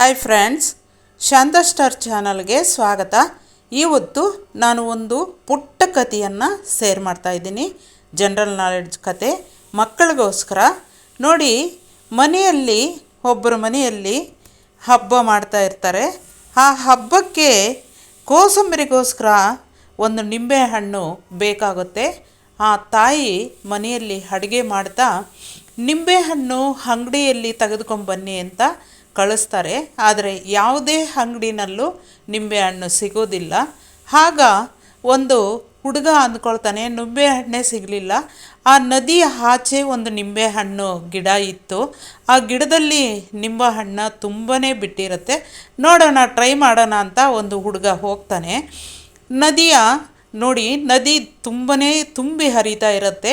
Hi friends, ಶಾಂತ star ಚಾನಲ್ಗೆ ಸ್ವಾಗತ. ಇವತ್ತು ನಾನು ಒಂದು ಪುಟ್ಟ ಕಥೆಯನ್ನು ಶೇರ್ ಮಾಡ್ತಾ ಇದ್ದೀನಿ. ಜನರಲ್ ನಾಲೆಡ್ಜ್ ಕತೆ ಮಕ್ಕಳಿಗೋಸ್ಕರ. ನೋಡಿ, ಒಬ್ಬರ ಮನೆಯಲ್ಲಿ ಹಬ್ಬ ಮಾಡ್ತಾ ಇರ್ತಾರೆ. ಆ ಹಬ್ಬಕ್ಕೆ ಕೋಸಂಬರಿಗೋಸ್ಕರ ಒಂದು ನಿಂಬೆಹಣ್ಣು ಬೇಕಾಗುತ್ತೆ. ಆ ತಾಯಿ ಮನೆಯಲ್ಲಿ ಅಡುಗೆ ಮಾಡ್ತಾ ನಿಂಬೆಹಣ್ಣು ಅಂಗಡಿಯಲ್ಲಿ ತೆಗೆದುಕೊಂಬನ್ನಿ ಅಂತ ಕಳಿಸ್ತಾರೆ. ಆದರೆ ಯಾವುದೇ ಅಂಗಡಿನಲ್ಲೂ ನಿಂಬೆಹಣ್ಣು ಸಿಗೋದಿಲ್ಲ. ಆಗ ಒಂದು ಹುಡುಗ ಅಂದ್ಕೊಳ್ತಾನೆ, ನಿಂಬೆಹಣ್ಣೇ ಸಿಗಲಿಲ್ಲ. ಆ ನದಿಯ ಆಚೆ ಒಂದು ನಿಂಬೆಹಣ್ಣು ಗಿಡ ಇತ್ತು. ಆ ಗಿಡದಲ್ಲಿ ನಿಂಬೆಹಣ್ಣು ತುಂಬಾ ಬಿಟ್ಟಿರುತ್ತೆ. ನೋಡೋಣ, ಟ್ರೈ ಮಾಡೋಣ ಅಂತ ಒಂದು ಹುಡುಗ ಹೋಗ್ತಾನೆ. ನದಿ ತುಂಬಾ ತುಂಬಿ ಹರಿತಾ ಇರುತ್ತೆ.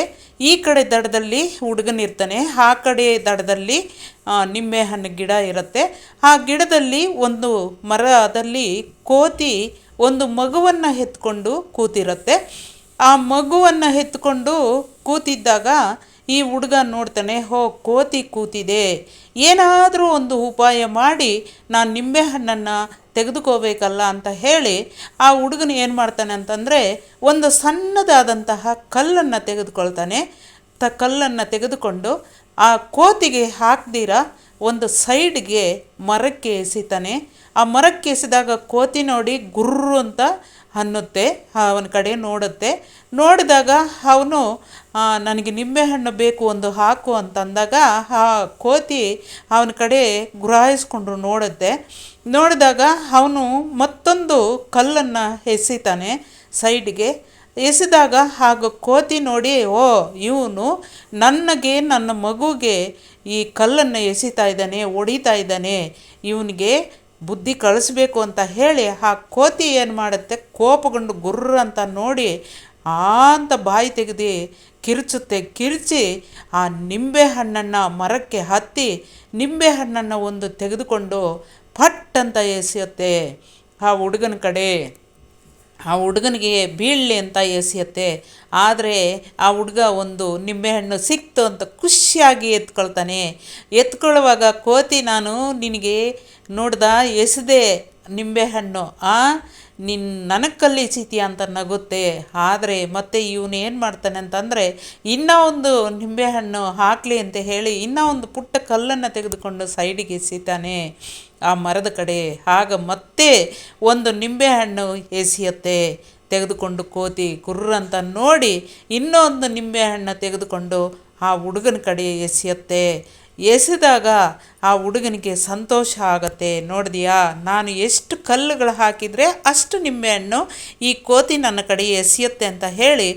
ಈ ಕಡೆ ದಡದಲ್ಲಿ ಹುಡುಗನಿರ್ತಾನೆ, ಆ ಕಡೆ ದಡದಲ್ಲಿ ನಿಂಬೆಹಣ್ಣು ಗಿಡ ಇರುತ್ತೆ. ಆ ಗಿಡದಲ್ಲಿ ಒಂದು ಮರದಲ್ಲಿ ಕೋತಿ ಒಂದು ಮಗುವನ್ನು ಎತ್ಕೊಂಡು ಕೂತಿರುತ್ತೆ. ಆ ಮಗುವನ್ನು ಎತ್ಕೊಂಡು ಕೂತಿದ್ದಾಗ ಈ ಹುಡುಗ ನೋಡ್ತಾನೆ, ಕೋತಿ ಕೂತಿದೆ, ಏನಾದರೂ ಒಂದು ಉಪಾಯ ಮಾಡಿ ನಾನು ನಿಂಬೆಹಣ್ಣನ್ನು ತೆಗೆದುಕೋಬೇಕಲ್ಲ ಅಂತ ಹೇಳಿ ಆ ಹುಡುಗನು ಏನು ಮಾಡ್ತಾನೆ ಅಂತಂದರೆ, ಒಂದು ಸಣ್ಣದಾದಂತಹ ಕಲ್ಲನ್ನು ತೆಗೆದುಕೊಳ್ತಾನೆ. ಕಲ್ಲನ್ನು ತೆಗೆದುಕೊಂಡು ಆ ಕೋತಿಗೆ ಹಾಕ್ದಿರ ಒಂದು ಸೈಡ್ಗೆ ಮರಕ್ಕೆ ಎಸಿತಾನೆ. ಆ ಮರಕ್ಕೆ ಎಸೆದಾಗ ಕೋತಿ ನೋಡಿ ಗುರ್ರು ಅಂತ ಅನ್ನುತ್ತೆ, ಅವನ ಕಡೆ ನೋಡಿದಾಗ ಅವನು ನನಗೆ ನಿಂಬೆಹಣ್ಣು ಬೇಕು, ಒಂದು ಹಾಕು ಅಂತಂದಾಗ ಆ ಕೋತಿ ಅವನ ಕಡೆ ಗುರಾಯಿಸ್ಕೊಂಡು ನೋಡಿದಾಗ ಅವನು ಮತ್ತೊಂದು ಕಲ್ಲನ್ನು ಎಸಿತಾನೆ ಸೈಡ್ಗೆ. ಎಸೆದಾಗ ಆಗ ಕೋತಿ ನೋಡಿ, ಇವನು ನನ್ನ ಮಗುಗೆ ಈ ಕಲ್ಲನ್ನು ಎಸಿತಾ ಇದ್ದಾನೆ, ಹೊಡಿತಾ ಇದ್ದಾನೆ, ಇವನಿಗೆ ಬುದ್ಧಿ ಕಳಿಸ್ಬೇಕು ಅಂತ ಹೇಳಿ ಆ ಕೋತಿ ಏನು ಮಾಡುತ್ತೆ, ಕೋಪಗೊಂಡು ಗುರ್ರ ಅಂತ ನೋಡಿ ಅಂತ ಬಾಯಿ ತೆಗೆದು ಕಿರ್ಚಿ ಆ ನಿಂಬೆಹಣ್ಣನ್ನು ಮರಕ್ಕೆ ಹತ್ತಿ ನಿಂಬೆಹಣ್ಣನ್ನು ಒಂದು ತೆಗೆದುಕೊಂಡು ಪಟ್ ಅಂತ ಎಸೆಯುತ್ತೆ ಆ ಹುಡುಗನ ಕಡೆ. ಆ ಹುಡುಗನಿಗೆ ಬೀಳಲಿ ಅಂತ ಎಸೆಯುತ್ತೆ. ಆದರೆ ಆ ಹುಡುಗ ಒಂದು ನಿಂಬೆಹಣ್ಣು ಸಿಕ್ತು ಅಂತ ಖುಷಿಯಾಗಿ ಎತ್ಕೊಳ್ಳುವಾಗ ಕೋತಿ, ನಾನು ನಿನಗೆ ಎಸೆದೆ ನಿಂಬೆಹಣ್ಣು, ನನಗೆ ಕಲ್ಲಿಸಿತೀಯ ಅಂತ ನಗುತ್ತೆ. ಆದರೆ ಮತ್ತೆ ಇವನು ಏನು ಮಾಡ್ತಾನೆ ಅಂತಂದರೆ, ಇನ್ನೂ ಒಂದು ನಿಂಬೆಹಣ್ಣು ಹಾಕಲಿ ಅಂತ ಹೇಳಿ ಇನ್ನೂ ಒಂದು ಪುಟ್ಟ ಕಲ್ಲನ್ನು ತೆಗೆದುಕೊಂಡು ಸೈಡಿಗೆ ಎಸಿತಾನೆ ಆ ಮರದ ಕಡೆ. ಆಗ ಮತ್ತೆ ಒಂದು ನಿಂಬೆಹಣ್ಣು ಎಸೆಯುತ್ತೆ ತೆಗೆದುಕೊಂಡು ಕೋತಿ. ಗುರ್ರಂತ ನೋಡಿ ಇನ್ನೊಂದು ನಿಂಬೆಹಣ್ಣು ತೆಗೆದುಕೊಂಡು ಆ ಹುಡುಗನ ಕಡೆ ಎಸೆದಾಗ ಆ ಹುಡುಗನಿಗೆ ಸಂತೋಷ ಆಗತ್ತೆ. ನೋಡಿದೆಯಾ, ನಾನು ಎಷ್ಟು ಕಲ್ಲುಗಳು ಹಾಕಿದರೆ ಅಷ್ಟು ನಿಂಬೆಹಣ್ಣು ಈ ಕೋತಿ ನನ್ನ ಕಡೆ ಎಸೆಯುತ್ತೆ ಅಂತ ಹೇಳಿ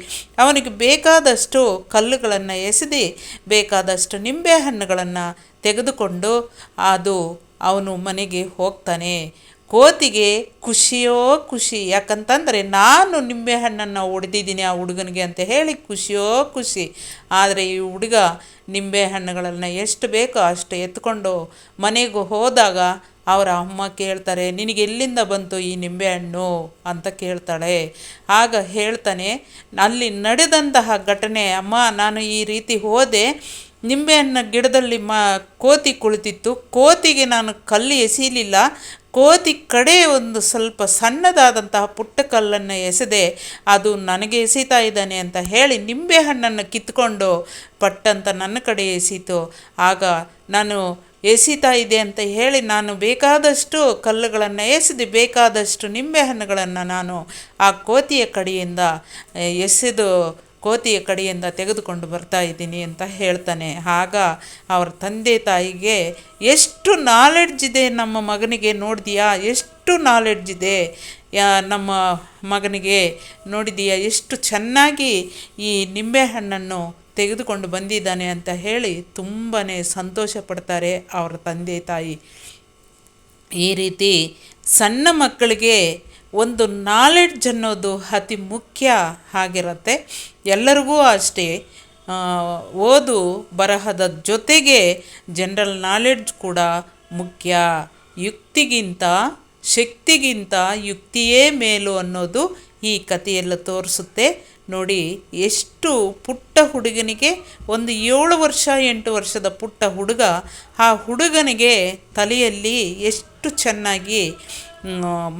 ಅವನಿಗೆ ಬೇಕಾದಷ್ಟು ಕಲ್ಲುಗಳನ್ನು ಎಸೆದು ಬೇಕಾದಷ್ಟು ನಿಂಬೆಹಣ್ಣುಗಳನ್ನು ತೆಗೆದುಕೊಂಡು ಅವನು ಮನೆಗೆ ಹೋಗ್ತಾನೆ. ಕೋತಿಗೆ ಖುಷಿಯೋ ಖುಷಿ, ಯಾಕಂತಂದರೆ ನಾನು ನಿಂಬೆಹಣ್ಣನ್ನು ಹೊಡೆದಿದ್ದೀನಿ ಆ ಹುಡುಗನಿಗೆ ಅಂತ ಹೇಳಿ ಖುಷಿಯೋ ಖುಷಿ. ಆದರೆ ಈ ಹುಡುಗ ನಿಂಬೆಹಣ್ಣುಗಳನ್ನು ಎಷ್ಟು ಬೇಕೋ ಅಷ್ಟು ಎತ್ಕೊಂಡು ಮನೆಗೆ ಹೋದಾಗ ಅವರ ಅಮ್ಮ ಕೇಳ್ತಾರೆ, ನಿನಗೆ ಎಲ್ಲಿಂದ ಬಂತು ಈ ನಿಂಬೆಹಣ್ಣು ಅಂತ ಕೇಳ್ತಾಳೆ. ಆಗ ಹೇಳ್ತಾನೆ, ಅಲ್ಲಿ ನಡೆದಂತಹ ಘಟನೆ, ಅಮ್ಮ ನಾನು ಈ ರೀತಿ ಹೋದೆ, ನಿಂಬೆಹಣ್ಣು ಗಿಡದಲ್ಲಿ ಕೋತಿ ಕುಳಿತಿತ್ತು, ಕೋತಿಗೆ ನಾನು ಕಲ್ಲು ಎಸೀಲಿಲ್ಲ, ಕೋತಿ ಕಡೆ ಒಂದು ಸ್ವಲ್ಪ ಸಣ್ಣದಾದಂತಹ ಪುಟ್ಟ ಕಲ್ಲನ್ನು ಎಸೆದೆ, ಅದು ನನಗೆ ಎಸೀತಾ ಇದ್ದಾನೆ ಅಂತ ಹೇಳಿ ನಿಂಬೆಹಣ್ಣನ್ನು ಕಿತ್ಕೊಂಡು ಪಟ್ಟಂತ ನನ್ನ ಕಡೆ ಎಸೀತು. ಆಗ ನಾನು ಎಸೀತಾ ಇದೆ ಅಂತ ಹೇಳಿ ನಾನು ಬೇಕಾದಷ್ಟು ಕಲ್ಲುಗಳನ್ನು ಎಸೆದು ಬೇಕಾದಷ್ಟು ನಿಂಬೆಹಣ್ಣುಗಳನ್ನು ನಾನು ಆ ಕೋತಿಯ ಕಡೆಯಿಂದ ತೆಗೆದುಕೊಂಡು ಬರ್ತಾ ಇದ್ದೀನಿ ಅಂತ ಹೇಳ್ತಾನೆ. ಆಗ ಅವರ ತಂದೆ ತಾಯಿಗೆ ಎಷ್ಟು ನಾಲೆಡ್ಜ್ ಇದೆ ನಮ್ಮ ಮಗನಿಗೆ, ನೋಡಿದೆಯಾ ಎಷ್ಟು ನಾಲೆಡ್ಜ್ ಇದೆ ನಮ್ಮ ಮಗನಿಗೆ, ನೋಡಿದೆಯಾ ಎಷ್ಟು ಚೆನ್ನಾಗಿ ಈ ನಿಂಬೆಹಣ್ಣನ್ನು ತೆಗೆದುಕೊಂಡು ಬಂದಿದ್ದಾನೆ ಅಂತ ಹೇಳಿ ತುಂಬಾ ಸಂತೋಷ ಪಡ್ತಾರೆ ಅವರ ತಂದೆ ತಾಯಿ. ಈ ರೀತಿ ಸಣ್ಣ ಮಕ್ಕಳಿಗೆ ಒಂದು ನಾಲೆಡ್ಜ್ ಅನ್ನೋದು ಅತಿ ಮುಖ್ಯ ಆಗಿರುತ್ತೆ. ಎಲ್ಲರಿಗೂ ಅಷ್ಟೇ ಓದು ಬರಹದ ಜೊತೆಗೆ ಜನರಲ್ ನಾಲೆಡ್ಜ್ ಕೂಡ ಮುಖ್ಯ. ಯುಕ್ತಿಗಿಂತ ಶಕ್ತಿಗಿಂತ ಯುಕ್ತಿಯೇ ಮೇಲು ಅನ್ನೋದು ಈ ಕಥೆಯೆಲ್ಲ ತೋರಿಸುತ್ತೆ. ನೋಡಿ ಎಷ್ಟು ಪುಟ್ಟ ಹುಡುಗನಿಗೆ ಒಂದು 7 ವರ್ಷ 8 ವರ್ಷದ ಪುಟ್ಟ ಹುಡುಗ, ಆ ಹುಡುಗನಿಗೆ ತಲೆಯಲ್ಲಿ ಎಷ್ಟು ಚೆನ್ನಾಗಿ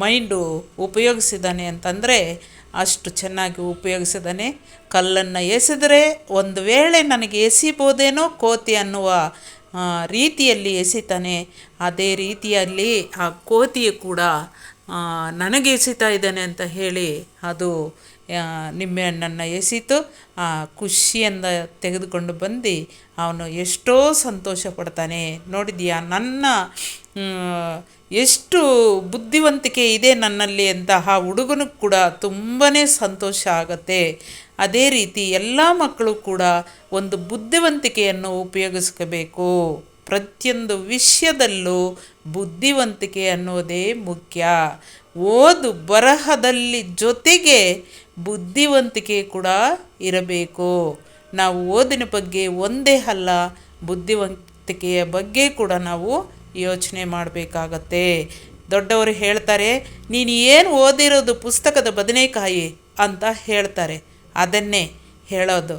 ಮೈಂಡು ಉಪಯೋಗಿಸಿದ್ದಾನೆ ಅಂತಂದರೆ ಅಷ್ಟು ಚೆನ್ನಾಗಿ ಉಪಯೋಗಿಸಿದ್ದಾನೆ. ಕಲ್ಲನ್ನು ಎಸೆದರೆ ಒಂದು ವೇಳೆ ನನಗೆ ಎಸಿಬೋದೇನೋ ಕೋತಿ ಅನ್ನುವ ರೀತಿಯಲ್ಲಿ ಎಸಿತಾನೆ. ಅದೇ ರೀತಿಯಲ್ಲಿ ಆ ಕೋತಿಯು ಕೂಡ ನನಗೆ ಎಸಿತಾ ಇದ್ದಾನೆ ಅಂತ ಹೇಳಿ ಅದು ನಿಂಬೆಹಣ್ಣನ್ನು ಎಸೀತು. ಆ ಖುಷಿಯಿಂದ ತೆಗೆದುಕೊಂಡು ಬಂದು ಅವನು ಎಷ್ಟೋ ಸಂತೋಷ ಪಡ್ತಾನೆ. ನೋಡಿದೀಯಾ ನನ್ನ ಎಷ್ಟು ಬುದ್ಧಿವಂತಿಕೆ ಇದೆ ನನ್ನಲ್ಲಿ ಅಂತ ಆ ಹುಡುಗನಿಗೆ ಕೂಡ ತುಂಬಾ ಸಂತೋಷ ಆಗುತ್ತೆ. ಅದೇ ರೀತಿ ಎಲ್ಲ ಮಕ್ಕಳು ಕೂಡ ಒಂದು ಬುದ್ಧಿವಂತಿಕೆಯನ್ನು ಉಪಯೋಗಿಸ್ಕೋಬೇಕು. ಪ್ರತಿಯೊಂದು ವಿಷಯದಲ್ಲೂ ಬುದ್ಧಿವಂತಿಕೆ ಅನ್ನೋದೇ ಮುಖ್ಯ. ಓದು ಬರಹದಲ್ಲಿ ಜೊತೆಗೆ ಬುದ್ಧಿವಂತಿಕೆ ಕೂಡ ಇರಬೇಕು. ನಾವು ಓದಿನ ಬಗ್ಗೆ ಒಂದೇ ಅಲ್ಲ, ಬುದ್ಧಿವಂತಿಕೆಯ ಬಗ್ಗೆ ಕೂಡ ನಾವು ಯೋಚನೆ ಮಾಡಬೇಕಾಗತ್ತೆ. ದೊಡ್ಡವರು ಹೇಳ್ತಾರೆ, ನೀನು ಏನು ಓದಿರೋದು ಪುಸ್ತಕದ ಬದನೆಕಾಯಿ ಅಂತ ಹೇಳ್ತಾರೆ. ಅದನ್ನೇ ಹೇಳೋದು.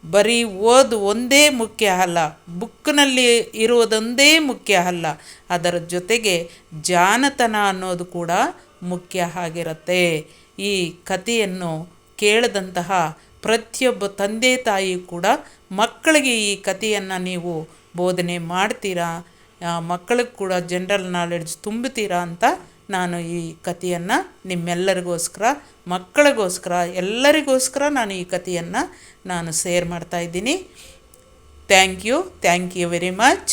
ಬರೀ ಓದು ಒಂದೇ ಮುಖ್ಯ ಅಲ್ಲ, ಬುಕ್ನಲ್ಲಿ ಇರುವುದೊಂದೇ ಮುಖ್ಯ ಅಲ್ಲ, ಅದರ ಜೊತೆಗೆ ಜಾಣತನ ಅನ್ನೋದು ಕೂಡ ಮುಖ್ಯ ಆಗಿರುತ್ತೆ. ಈ ಕಥೆಯನ್ನು ಕೇಳಿದಂತಹ ಪ್ರತಿಯೊಬ್ಬ ತಂದೆ ತಾಯಿ ಕೂಡ ಮಕ್ಕಳಿಗೆ ಈ ಕಥೆಯನ್ನು ನೀವು ಬೋಧನೆ ಮಾಡ್ತೀರಾ, ಮಕ್ಕಳಿಗೆ ಕೂಡ ಜನರಲ್ ನಾಲೆಡ್ಜ್ ತುಂಬುತ್ತೀರಾ ಅಂತ ನಾನು ಈ ಕಥೆಯನ್ನು ನಿಮ್ಮೆಲ್ಲರಿಗೋಸ್ಕರ, ಮಕ್ಕಳಿಗೋಸ್ಕರ, ಎಲ್ಲರಿಗೋಸ್ಕರ ನಾನು ಈ ಕಥೆಯನ್ನು ನಾನು ಶೇರ್ ಮಾಡ್ತಾಯಿದ್ದೀನಿ. Thank you very much.